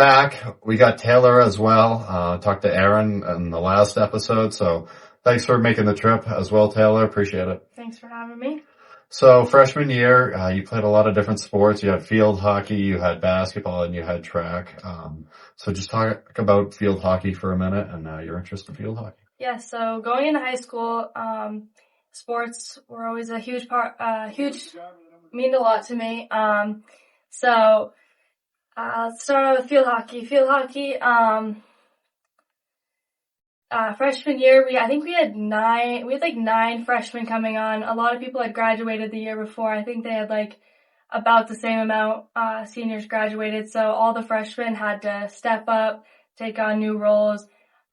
back. We got Taylor as well. Talked to Aaron in the last episode. So thanks for making the trip as well, Taylor. Appreciate it. Thanks for having me. So freshman year, you played a lot of different sports. You had field hockey, you had basketball, and you had track. So just talk about field hockey for a minute and your interest in field hockey. Yeah, so going into high school, sports were always a huge part, mean a lot to me. So let's start out with field hockey. Field hockey, freshman year, I think we had like 9 freshmen coming on. A lot of people had graduated the year before. I think they had like about the same amount, seniors graduated. So all the freshmen had to step up, take on new roles.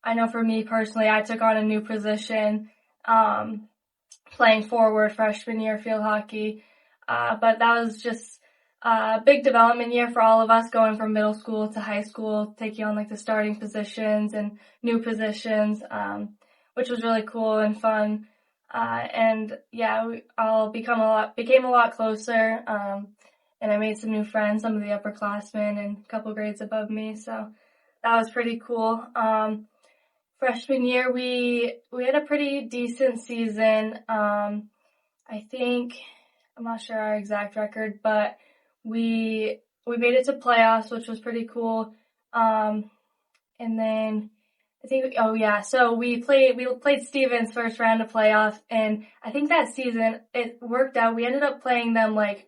I know for me personally, I took on a new position, playing forward freshman year field hockey. But that was just a big development year for all of us, going from middle school to high school, taking on like the starting positions and new positions, which was really cool and fun. And yeah, we all became a lot closer. And I made some new friends, some of the upperclassmen and a couple grades above me. So that was pretty cool. Freshman year, we had a pretty decent season. I'm not sure our exact record, but we made it to playoffs, which was pretty cool. And then so we played Stevens first round of playoffs, and I think that season it worked out. We ended up playing them like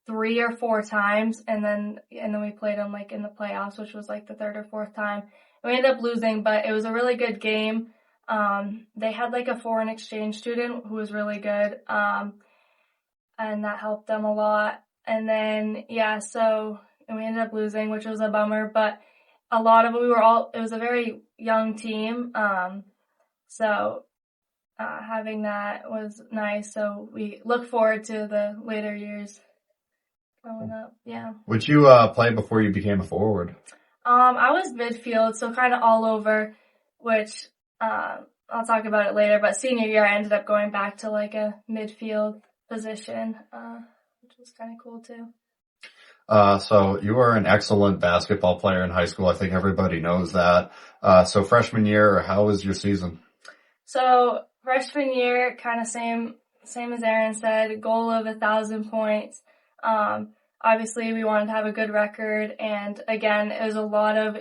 3 or 4 times, and then we played them like in the playoffs, which was like the 3rd or 4th time. We ended up losing, but it was a really good game. They had like a foreign exchange student who was really good, and that helped them a lot. And then, and we ended up losing, which was a bummer, but a lot of it was a very young team. Having that was nice. So we look forward to the later years growing up. Yeah. Would you play before you became a forward? I was midfield, so kind of all over, which I'll talk about it later. But senior year, I ended up going back to like a midfield position, which was kind of cool too. So you were an excellent basketball player in high school. I think everybody knows that. So freshman year, how was your season? So freshman year, kind of same as Aaron said, goal of 1,000 points. Obviously, we wanted to have a good record, and again, it was a lot of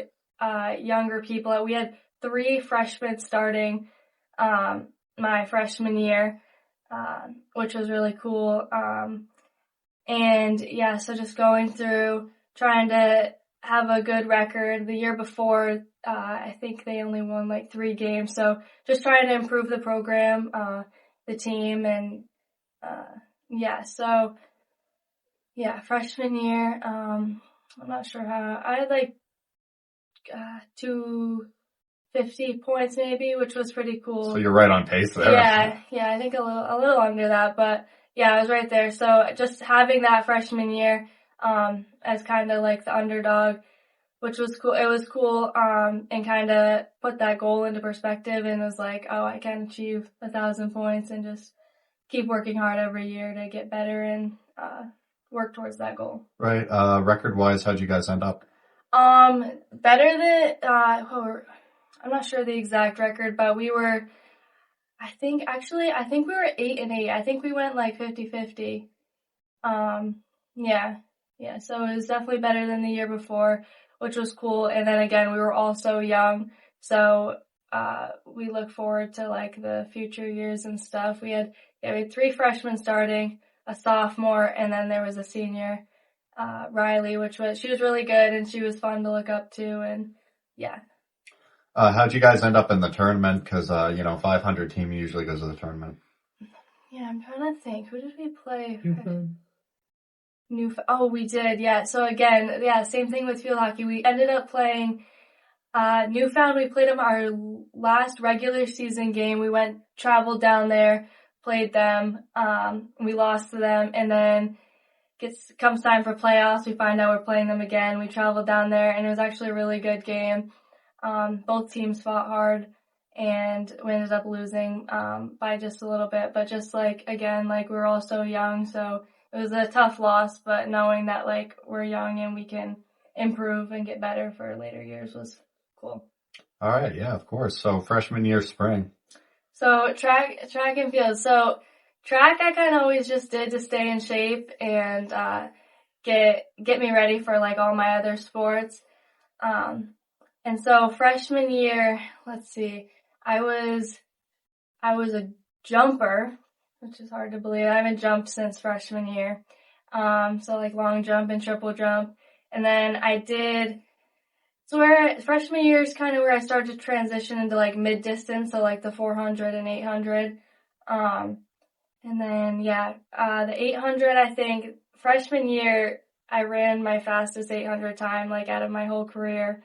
younger people. We had 3 freshmen starting my freshman year, which was really cool. So just going through, trying to have a good record. The year before, I think they only won like 3 games, so just trying to improve the program, the team, and freshman year, I'm not sure how, I had like 250 points maybe, which was pretty cool. So you're right on pace there. Yeah, I think a little under that, but yeah, I was right there. So just having that freshman year, as kind of like the underdog, which was cool. It was cool, and kind of put that goal into perspective, and was like, oh, I can achieve 1,000 points and just keep working hard every year to get better and, work towards that goal. Right. Record-wise, how'd you guys end up? Better than, I'm not sure the exact record, but we were, I think we were 8-8. I think we went like 50-50. So it was definitely better than the year before, which was cool. And then again, we were all so young, so we look forward to like the future years and stuff. We had 3 freshmen starting, a sophomore, and then there was a senior, Riley, she was really good, and she was fun to look up to, and yeah. How'd you guys end up in the tournament? Because 500 team usually goes to the tournament. Yeah, I'm trying to think. Who did we play? Oh, we did, yeah. So again, same thing with field hockey. We ended up playing Newfound. We played them our last regular season game. We traveled down there, played them. We lost to them, and then comes time for playoffs. We find out we're playing them again. We traveled down there, and it was actually a really good game. Both teams fought hard, and we ended up losing by just a little bit. But just like, again, like we were all so young, so it was a tough loss, but knowing that like we're young and we can improve and get better for later years was cool. All right. Yeah, of course. So freshman year, spring. So track and field. So track I kind of always just did to stay in shape and get me ready for like all my other sports. And so freshman year, let's see, I was a jumper, which is hard to believe. I haven't jumped since freshman year. So like long jump and triple jump. And then freshman year is kind of where I started to transition into like mid distance, so like the 400 and 800. And then, the 800, I think freshman year, I ran my fastest 800 time, like out of my whole career.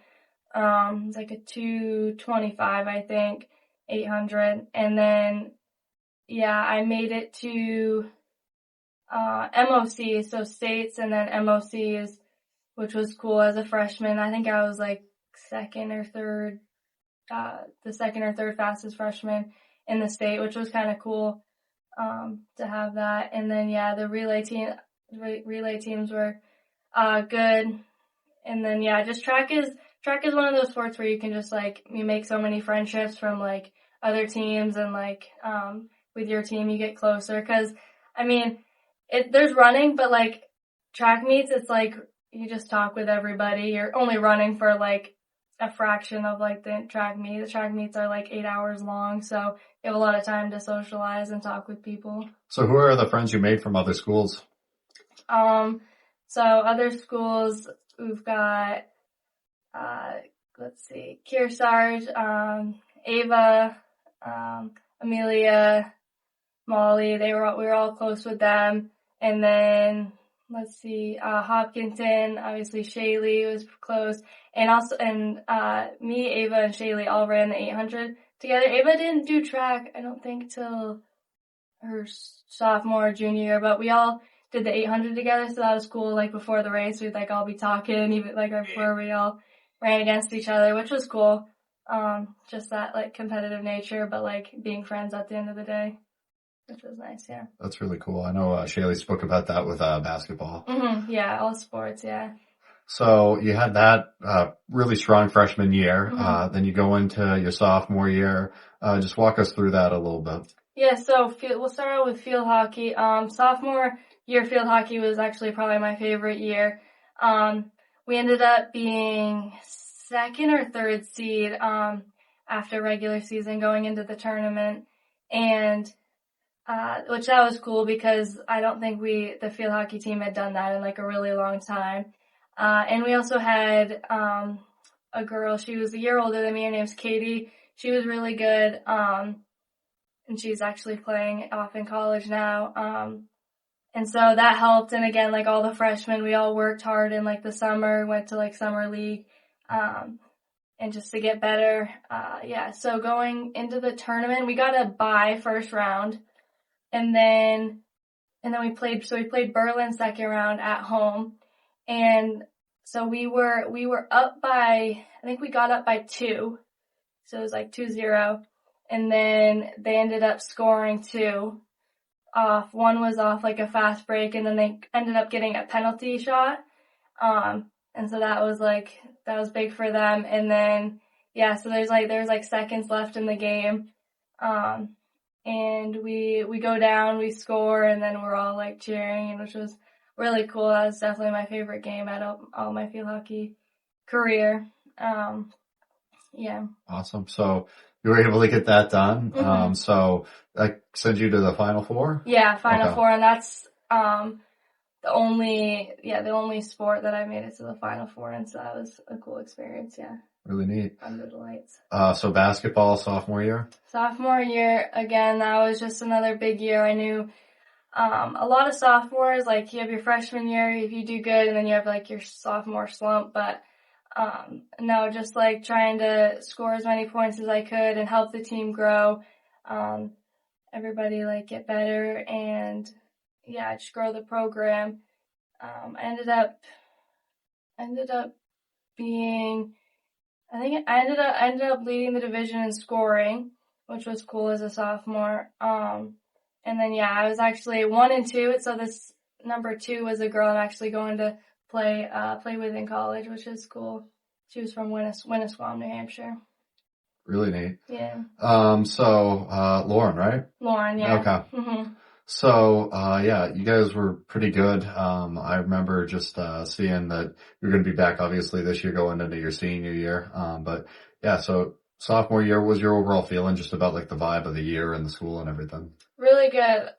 It's like a 2:25, I think, 800. And then, I made it to, MOC, so states and then MOCs, which was cool as a freshman. I think I was like the second or third fastest freshman in the state, which was kind of cool, to have that. And then, the relay teams were, good. And then, just track is one of those sports where you can just like, you make so many friendships from like other teams and like, with your team you get closer. Cause I mean, there's running, but like track meets, it's like you just talk with everybody. You're only running for like a fraction of like the track meet. The track meets are like 8 hours long. So you have a lot of time to socialize and talk with people. So who are the friends you made from other schools? So other schools, we've got, let's see, Kearsarge, Ava, Amelia, Molly, we were all close with them. And then, let's see, Hopkinton, obviously Shaylee was close. And me, Ava, and Shaylee all ran the 800 together. Ava didn't do track, I don't think, till her sophomore or junior year, but we all did the 800 together, so that was cool. Like before the race, we'd like all be talking, even like right before we all ran against each other, which was cool. Just that like competitive nature, but like being friends at the end of the day, which was nice. Yeah. That's really cool. I know Shaylee spoke about that with basketball. Mm-hmm. Yeah, all sports. Yeah. So you had that really strong freshman year. Mm-hmm. Then you go into your sophomore year. Just walk us through that a little bit. Yeah. So we'll start out with field hockey. Sophomore year field hockey was actually probably my favorite year. We ended up being second or third seed after regular season going into the tournament, and which that was cool because I don't think the field hockey team had done that in like a really long time. And we also had a girl, she was a year older than me, her name's Katie. She was really good, and she's actually playing off in college now. And so that helped. And again, like all the freshmen, we all worked hard in like the summer, went to like summer league, and just to get better. So going into the tournament, we got a bye first round, and then we played Berlin second round at home. And so we were up by, I think we got up by 2. So it was like 2-0. And then they ended up scoring 2 off. One was off like a fast break, and then they ended up getting a penalty shot. And so that was big for them. And then, so there's like seconds left in the game. And we go down, we score, and then we're all like cheering, which was really cool. That was definitely my favorite game out of all my field hockey career. Awesome. So you were able to get that done. Mm-hmm. So that sent you to the Final Four? Yeah, Final Four, and that's the only sport that I made it to the Final Four, and so that was a cool experience. Yeah. Really neat. Under the lights. So basketball sophomore year? Sophomore year, again, that was just another big year. I knew a lot of sophomores, like you have your freshman year if you do good, and then you have like your sophomore slump, but no, just like trying to score as many points as I could and help the team grow. Everybody like get better and just grow the program. I ended up being, I ended up leading the division in scoring, which was cool as a sophomore. And then I was actually 1 and 2. So this number 2 was a girl I'm actually going to play with in college, which is cool. She was from Winnisquam, New Hampshire. Really neat. Yeah. Lauren, right? Lauren, yeah. Okay. Mhm. So, yeah, you guys were pretty good. I remember just, seeing that you're going to be back obviously this year going into your senior year. But yeah, so sophomore year, what was your overall feeling just about like the vibe of the year and the school and everything? Really good.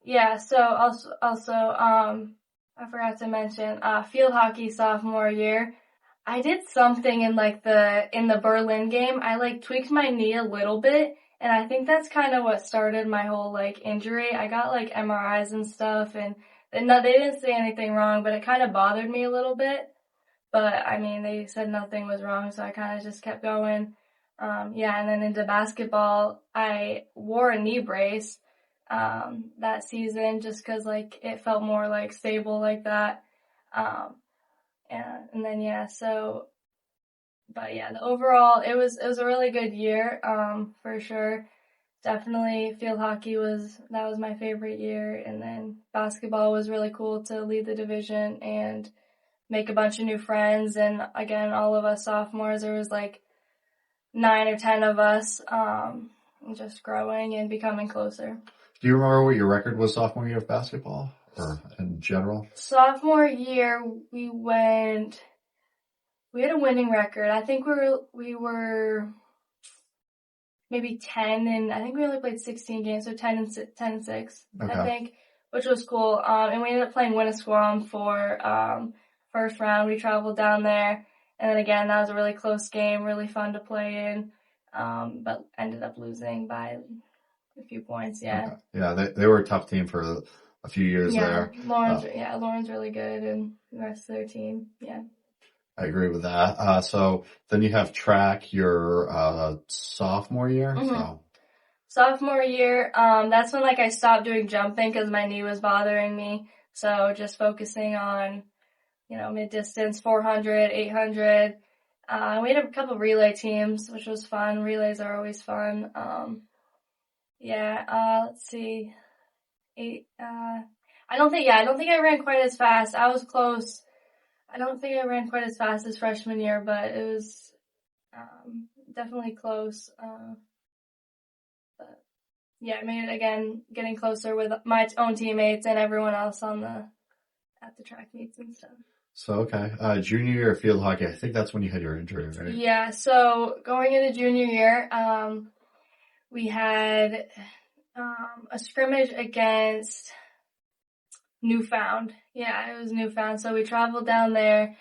Yeah, so also, I forgot to mention, field hockey sophomore year. I did something in in the Berlin game. I like tweaked my knee a little bit, and I think that's kind of what started my whole like injury. I got like MRIs and stuff, and no, they didn't say anything wrong, but it kind of bothered me a little bit. But I mean, they said nothing was wrong, so I kind of just kept going. Yeah, and then into basketball, I wore a knee brace that season just because like it felt more like stable like that. Um, and then yeah, so but yeah, the overall it was a really good year for sure. Definitely field hockey that was my favorite year, and then basketball was really cool to lead the division and make a bunch of new friends. And again, all of us sophomores, there was like 9 or 10 of us, just growing and becoming closer. Do you remember what your record was sophomore year of basketball or in general? Sophomore year, we had a winning record. I think we were maybe 10, and I think we only played 16 games, so 10 and 6, Okay. I think, which was cool. And we ended up playing Winnisquam for first round. We traveled down there, and then again, that was a really close game, really fun to play in, but ended up losing by a few points. Yeah. Okay. Yeah, they were a tough team for a few years there. Lauren's really good, and the rest of their team. Yeah. I agree with that. So then you have track your sophomore year. Mhm. So Sophomore year, that's when like I stopped doing jumping because my knee was bothering me. So just focusing on, mid distance, 400, 800. We had a couple relay teams, which was fun. Relays are always fun. Let's see. I don't think I ran quite as fast. I was close. I don't think I ran quite as fast as freshman year, but it was definitely close. But yeah, I made it again, getting closer with my own teammates and everyone else at the track meets and stuff. So okay, junior year of field hockey. I think that's when you had your injury, right? Yeah. So going into junior year, we had a scrimmage against Newfound. Yeah, it was Newfound. So we traveled down there.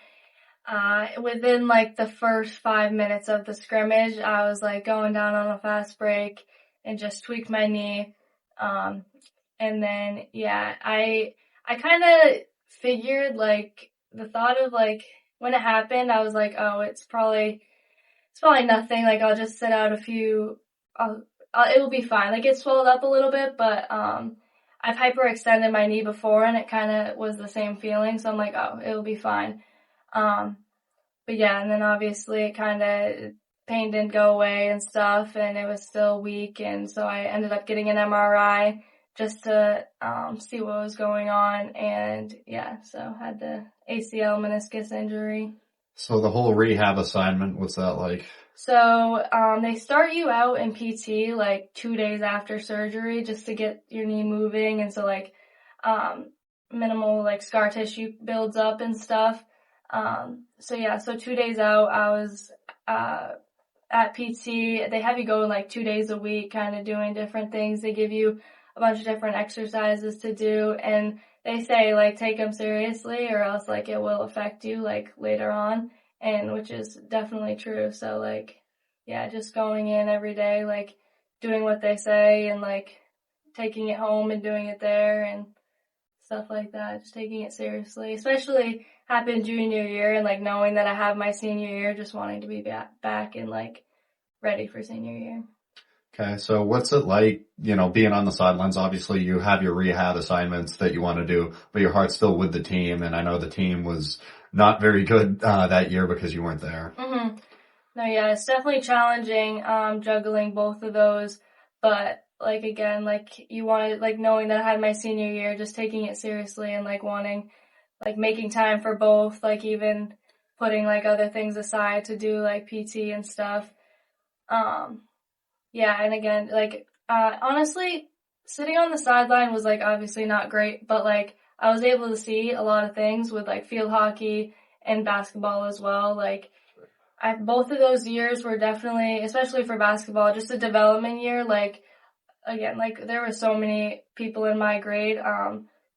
Within like the first 5 minutes of the scrimmage, I was like going down on a fast break and just tweaked my knee. And then, yeah, I kind of figured like the thought of like when it happened, I was like, oh, it's probably nothing. Like I'll just sit out it will be fine. Like it swelled up a little bit, but, I've hyperextended my knee before and it kind of was the same feeling. So I'm like, oh, it'll be fine. But yeah, and then obviously pain didn't go away and stuff, and it was still weak, and so I ended up getting an MRI just to see what was going on, and yeah, so had the ACL meniscus injury. So the whole rehab assignment, what's that like? So they start you out in PT like 2 days after surgery just to get your knee moving, and so like minimal like scar tissue builds up and stuff. So 2 days out, I was at PT. They have you go like 2 days a week, kind of doing different things. They give you a bunch of different exercises to do, and they say like take them seriously or else like it will affect you like later on, and which is definitely true. So like, yeah, just going in every day, like doing what they say and like taking it home and doing it there and stuff like that, just taking it seriously, especially happened junior year and like knowing that I have my senior year, just wanting to be back and like ready for senior year. Okay, so what's it like, being on the sidelines? Obviously you have your rehab assignments that you want to do, but your heart's still with the team, and I know the team was not very good that year because you weren't there. Mm-hmm. No, yeah, it's definitely challenging juggling both of those, but like again, like you wanted, like knowing that I had my senior year, just taking it seriously and like wanting like making time for both, like even putting like other things aside to do like PT and stuff. Um, yeah, and again, like, honestly, sitting on the sideline was like obviously not great, but like I was able to see a lot of things with like field hockey and basketball as well. Like, both of those years were definitely, especially for basketball, just a development year. Like, again, like there were so many people in my grade,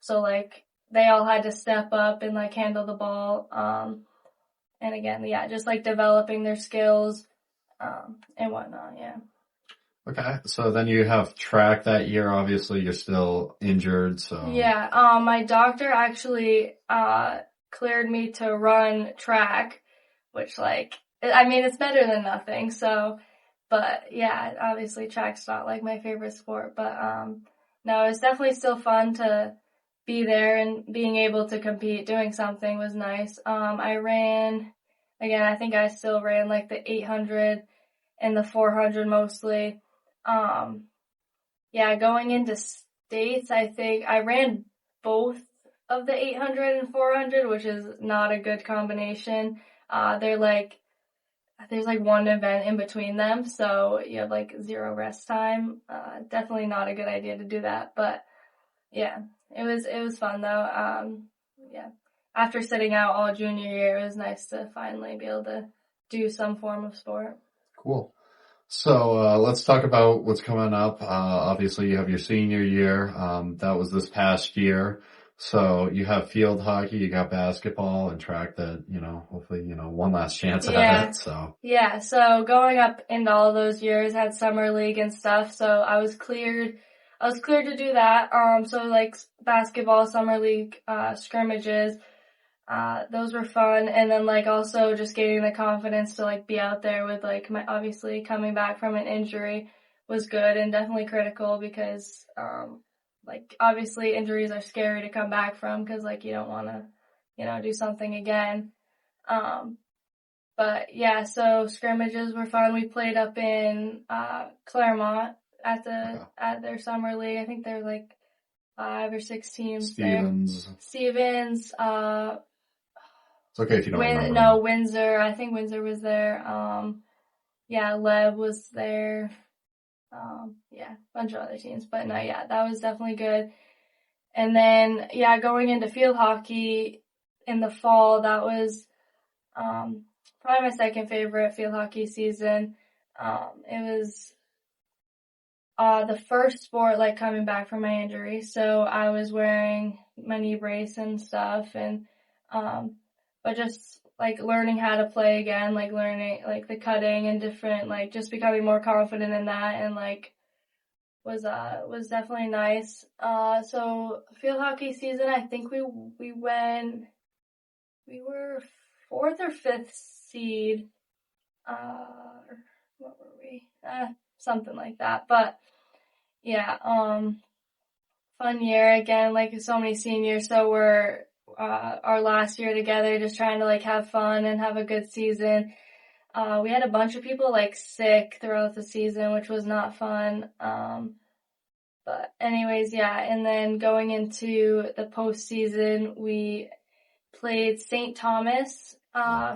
so like they all had to step up and like handle the ball. And again, yeah, just like developing their skills, and whatnot. Yeah. Okay, so then you have track that year. Obviously, you're still injured, so Yeah, my doctor actually, cleared me to run track, which like, I mean, it's better than nothing, so, but yeah, obviously track's not like my favorite sport, but, no, it's definitely still fun to be there and being able to compete, doing something was nice. I ran, again, I think I still ran like the 800 and the 400 mostly. Um, yeah, going into states, I think I ran both of the 800 and 400, which is not a good combination. They're like, there's like one event in between them, so you have like zero rest time. Definitely not a good idea to do that, but yeah, it was fun though. Yeah, after sitting out all junior year, it was nice to finally be able to do some form of sport. cool. So let's talk about what's coming up. Obviously, you have your senior year. That was this past year. So you have field hockey, you got basketball and track that, hopefully, one last chance at Yeah. it. So Yeah, so going up into all those years, had summer league and stuff, so I was cleared to do that. So like basketball, summer league, scrimmages, those were fun. And then like also just gaining the confidence to like be out there with like obviously coming back from an injury was good and definitely critical because, like obviously injuries are scary to come back from because like you don't want to, do something again. Um, but yeah, so scrimmages were fun. We played up in Claremont okay. at their summer league. I think there were like 5 or 6 teams there. Stevens. Stevens, It's okay if you don't remember them. Windsor. I think Windsor was there. Yeah, Lev was there. Yeah, a bunch of other teams. But no, yeah, that was definitely good. And then yeah, going into field hockey in the fall, that was probably my second favorite field hockey season. It was the first sport like coming back from my injury, so I was wearing my knee brace and stuff, and but just like learning how to play again, like learning like the cutting and different, like just becoming more confident in that, and like was definitely nice. So field hockey season, I think we were fourth or fifth seed. What were we? Something like that. But yeah, fun year again, like so many seniors. So we're, our last year together, just trying to like have fun and have a good season. We had a bunch of people like sick throughout the season, which was not fun. But anyways, yeah. And then going into the postseason, we played St. Thomas,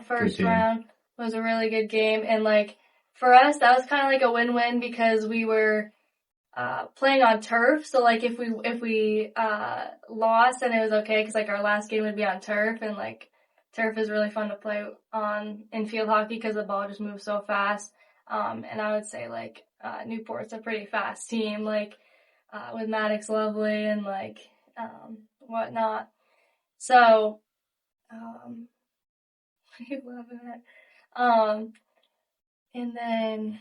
first round. It was a really good game. And like, for us, that was kind of like a win-win because we were, playing on turf. So like, if we lost, then it was okay because like our last game would be on turf, and like, turf is really fun to play on in field hockey because the ball just moves so fast. And I would say like, Newport's a pretty fast team, like, with Maddox Lovely and like, whatnot. So, what are you laughing at? And then,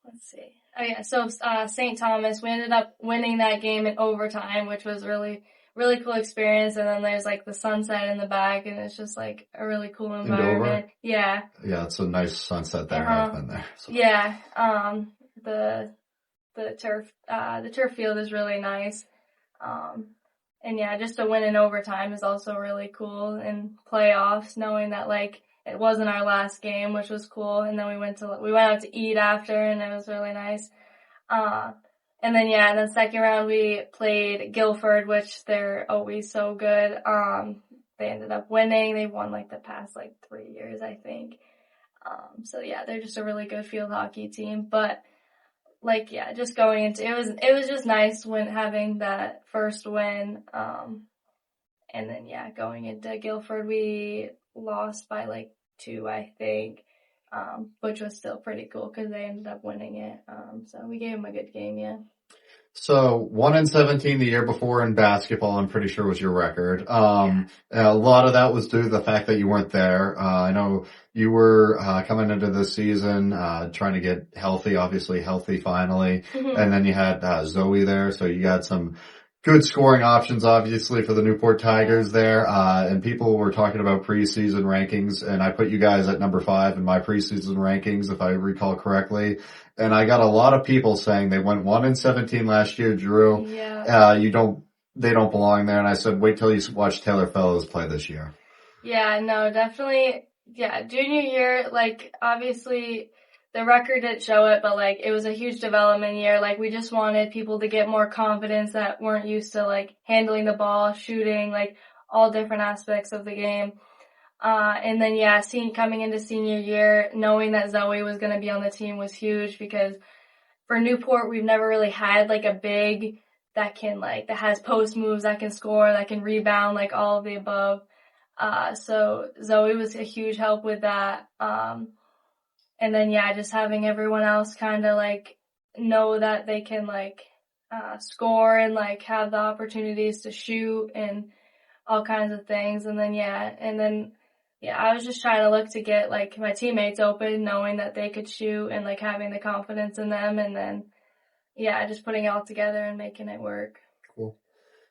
let's see. Oh yeah, so, St. Thomas, we ended up winning that game in overtime, which was really, really cool experience. And then there's like the sunset in the back, and it's just like a really cool environment. Yeah. Yeah, it's a nice sunset there. I've been there. So. Yeah. The turf field is really nice. And yeah, just to win in overtime is also really cool in playoffs, knowing that like it wasn't our last game, which was cool. And then we went out to eat after, and it was really nice. And then second round we played Guilford, which they're always so good. they ended up winning. They won like the past like 3 years, I think. So yeah, they're just a really good field hockey team. But like, yeah, just going into, it was just nice when having that first win. And then yeah, going into Guilford, we lost by like 2, I think. Which was still pretty cool because they ended up winning it. So we gave them a good game, yeah. So 1-17 the year before in basketball, I'm pretty sure was your record. A lot of that was due to the fact that you weren't there. I know you were, coming into this season, trying to get healthy, obviously healthy finally. Mhm. And then you had, Zoe there. So you got some good scoring options, obviously, for the Newport Tigers there. And people were talking about preseason rankings, and I put you guys at number 5 in my preseason rankings, if I recall correctly. And I got a lot of people saying they went 1-17 last year, Drew. Yeah. They don't belong there. And I said, wait till you watch Taylor Fellows play this year. Yeah, no, definitely. Yeah, junior year, like, obviously, the record didn't show it, but, like, it was a huge development year. Like, we just wanted people to get more confidence that weren't used to, like, handling the ball, shooting, like, all different aspects of the game. And then, yeah, coming into senior year, knowing that Zoe was going to be on the team was huge because for Newport, we've never really had, like, a big that has post moves, that can score, that can rebound, like, all of the above. So Zoe was a huge help with that. And then, yeah, just having everyone else kind of, like, know that they can, like, score and, like, have the opportunities to shoot and all kinds of things. And then, yeah, I was just trying to look to get, like, my teammates open, knowing that they could shoot and, like, having the confidence in them. And then, yeah, just putting it all together and making it work. Cool.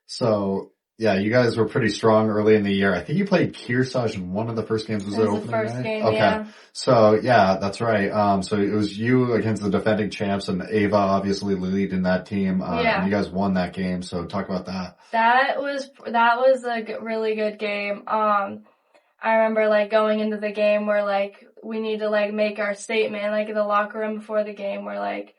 So, yeah, you guys were pretty strong early in the year. I think you played Kearsarge in one of the first games. Was it It was opening the first day? game, Okay. yeah. So, yeah, that's right. So it was you against the defending champs, and Ava obviously leading that team. Yeah. And you guys won that game. So talk about that. That was a really good game. I remember, like, going into the game where, like, we need to, like, make our statement, like, in the locker room before the game where, like,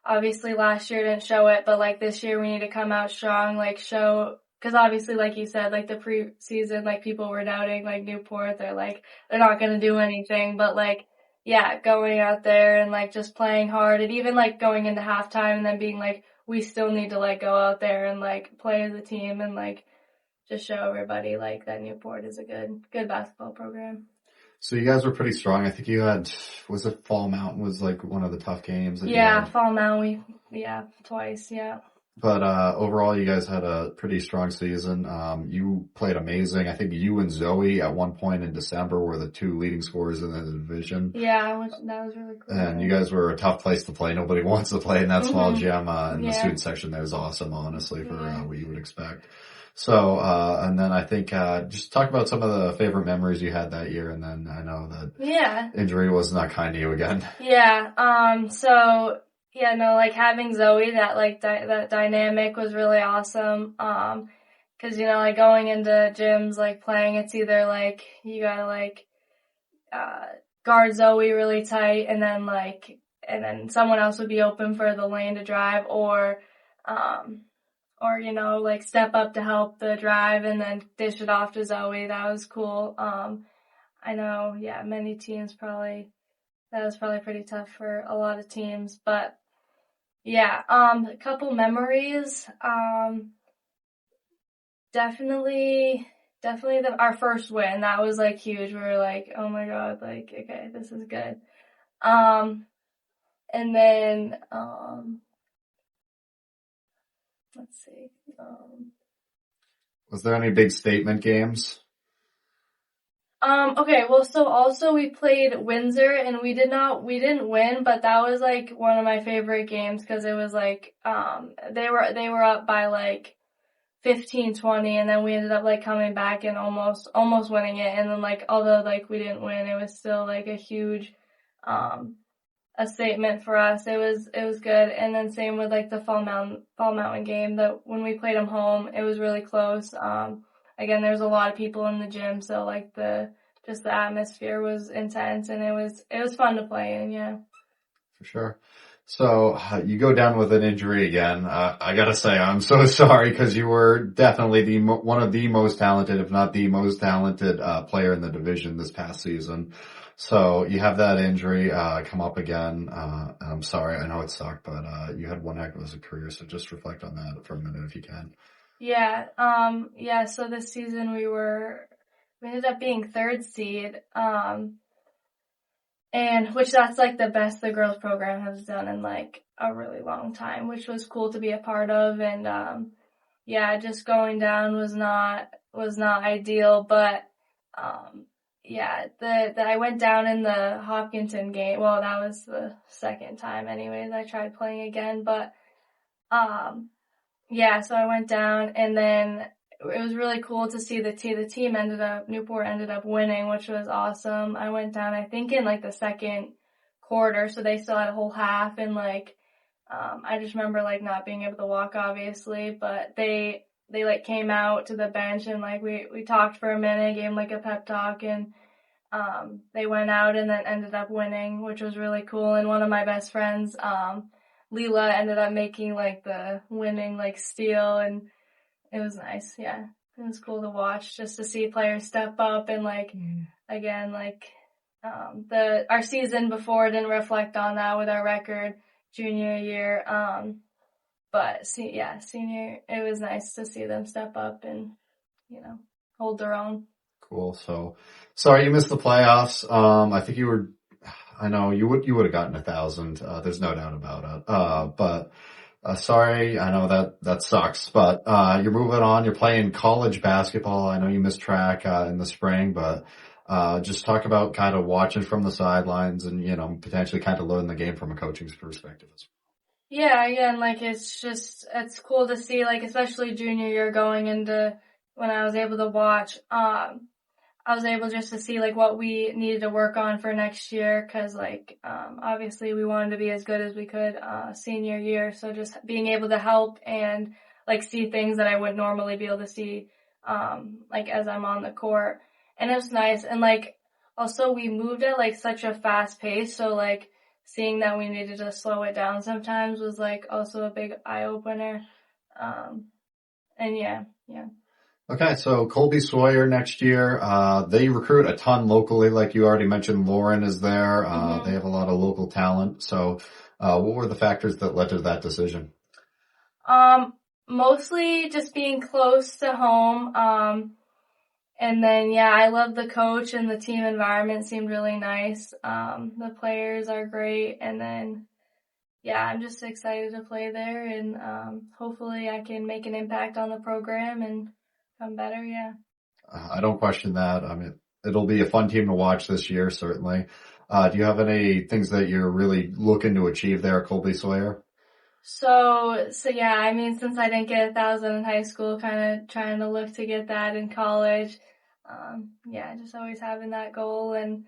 obviously last year didn't show it, but, like, this year we need to come out strong, like, because obviously, like you said, like, the preseason, like, people were doubting, like, Newport, they're not going to do anything, but, like, yeah, going out there and, like, just playing hard, and even, like, going into halftime and then being, like, we still need to, like, go out there and, like, play as a team and, like, just show everybody, like, that Newport is a good basketball program. So you guys were pretty strong. I think you had, was it Fall Mountain was like one of the tough games that you Yeah, had? Fall Mountain, twice, yeah. But overall, you guys had a pretty strong season. You played amazing. I think you and Zoe at one point in December were the 2 leading scorers in the division. Yeah, that was really cool. And you guys were a tough place to play. Nobody wants to play in that small gym. And the Yeah. student section there is awesome, honestly, for what you would expect. So, and then I think just talk about some of the favorite memories you had that year. And then I know that injury was not kind to you again. Yeah. So. Yeah, no, like, having Zoe, that, like, that dynamic was really awesome. 'Cause, you know, like, going into gyms, like, playing, it's either, like, you gotta, like, guard Zoe really tight, and then someone else would be open for the lane to drive, or, you know, like, step up to help the drive and then dish it off to Zoe. That was cool. I know, yeah, many teams that was probably pretty tough for a lot of teams, but yeah, a couple memories. Definitely our first win. That was, like, huge. We were like, oh my god, like, okay, this is good. And then, let's see. Was there any big statement games? Okay, well, so also we played Windsor, and we didn't win, but that was, like, one of my favorite games, because it was, like, they were up by, like, 15-20, and then we ended up, like, coming back and almost winning it, and then, like, although, like, we didn't win, it was still, like, a huge, a statement for us. It was good, and then same with, like, the Fall Mountain game, that when we played them home, it was really close. Again, there's a lot of people in the gym, so, like, the atmosphere was intense, and it was fun to play in, yeah. For sure. So you go down with an injury again. I gotta say, I'm so sorry because you were definitely one of the most talented, if not the most talented, player in the division this past season. So you have that injury, come up again. I'm sorry. I know it sucked, but, you had one heck of a career. So just reflect on that for a minute if you can. Yeah, so this season we ended up being third seed, and which that's like the best the girls program has done in like a really long time, which was cool to be a part of. And yeah, just going down was not ideal, but yeah, the I went down in the Hopkinton game. Well, that was the second time anyways I tried playing again, but yeah, so I went down, and then it was really cool to see the team Newport ended up winning, which was awesome. I went down, I think, in like the second quarter, so they still had a whole half, and like, I just remember like not being able to walk, obviously, but they like came out to the bench, and like we talked for a minute, gave them like a pep talk, and they went out and then ended up winning, which was really cool. And one of my best friends, Leela, ended up making like the winning like steal, and it was nice. Yeah, it was cool to watch, just to see players step up, and like again, like our season before didn't reflect on that with our record junior year. But senior, it was nice to see them step up and hold their own. Cool. So sorry you missed the playoffs. I think I know you would have gotten 1,000. There's no doubt about it. But sorry, I know that sucks, but, you're moving on. You're playing college basketball. I know you missed track, in the spring, but, just talk about kind of watching from the sidelines and, potentially kind of learn the game from a coaching's perspective as well. Yeah, again, like it's cool to see, like especially junior year going into when I was able to watch. I was able just to see like what we needed to work on for next year, because like obviously we wanted to be as good as we could senior year. So just being able to help and like see things that I wouldn't normally be able to see like as I'm on the court, and it was nice. And like also we moved at like such a fast pace, so like seeing that we needed to slow it down sometimes was like also a big eye opener. And yeah. Okay, so Colby-Sawyer next year, they recruit a ton locally, like you already mentioned. Lauren is there. They have a lot of local talent. So, what were the factors that led to that decision? Mostly just being close to home. And then, yeah, I love the coach, and the team environment seemed really nice. The players are great. And then, yeah, I'm just excited to play there, and hopefully I can make an impact on the program and become better, yeah. I don't question that. I mean, it'll be a fun team to watch this year, certainly. Do you have any things that you're really looking to achieve there at Colby-Sawyer? So yeah, I mean, since I didn't get 1,000 in high school, kind of trying to look to get that in college. Yeah, just always having that goal, and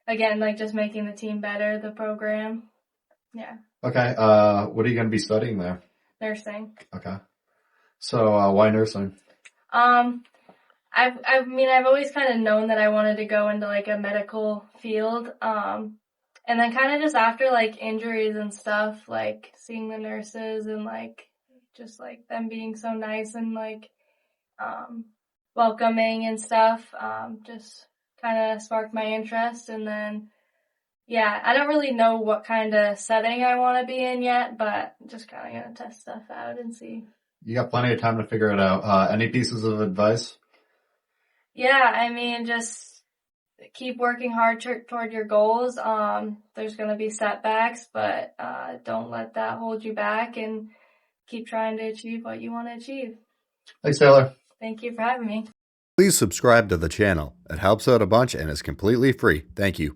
again, like just making the team better, the program. Yeah. Okay, what are you going to be studying there? Nursing. Okay. So, why nursing? I've always kind of known that I wanted to go into like a medical field. And then kind of just after like injuries and stuff, like seeing the nurses and like just like them being so nice and like, welcoming and stuff, just kind of sparked my interest. And then, yeah, I don't really know what kind of setting I want to be in yet, but just kind of going to test stuff out and see. You got plenty of time to figure it out. Any pieces of advice? Yeah, I mean, just keep working hard toward your goals. There's going to be setbacks, but don't let that hold you back, and keep trying to achieve what you want to achieve. Thanks, Taylor. Thank you for having me. Please subscribe to the channel. It helps out a bunch and is completely free. Thank you.